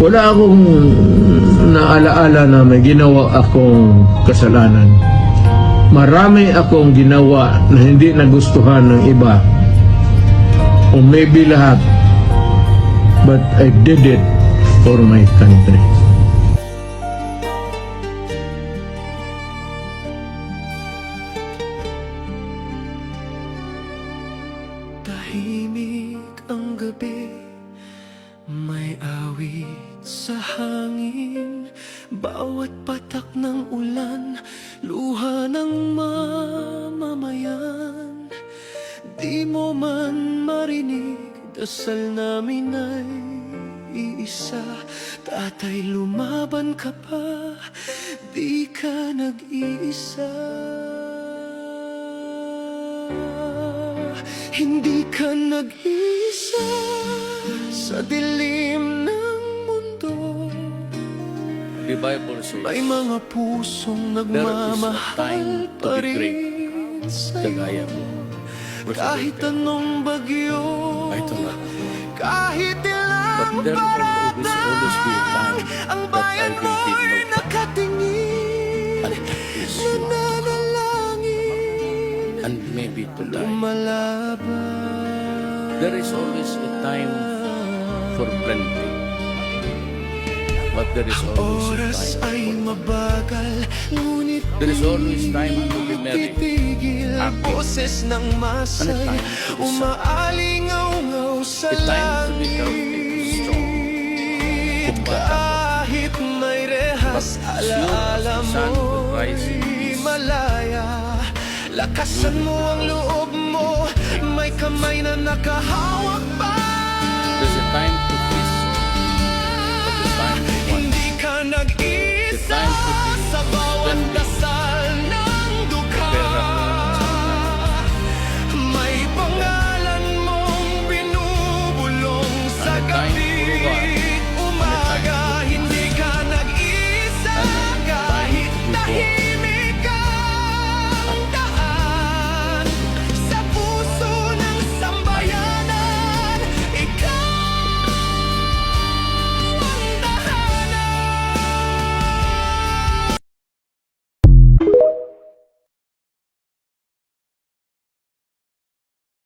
Wala akong naalaala na may ginawa akong kasalanan. Marami akong ginawa na hindi nagustuhan ng iba. O maybe lahat. But I did it for my country. Tahimik ang gabi, may awit sa hangin. Bawat patak ng ulan, luha ng mamamayan. Di mo man marinig, dasal namin ay iisa. Tatay, lumaban ka pa, di ka nag-iisa. Hindi ka nag-iisa sa dilim ng mundo. The Bible says, May mga pusong nagmamahal pa rin kagaya sa'yo. mo. Kahit anong bagyo, Ito na. kahit ilang But there will always be a time ang that I bayan will take mo'y note. nakatingin. And that is you. Nananalangin, And maybe to die. lumalaban. There is always a time for plenty. But there is always Oras a ay time for mabagal, ngunit There is always time to be merry, titigil ang happy. boses ng And a masay, time to be sad. umaalingaw-ngaw sa A time to be langit. strong. Kahit may rehas, But alaala soon, sun will mo'y rise. malaya. Lakasan mo ang loob mo, may kamay na nakahawak pa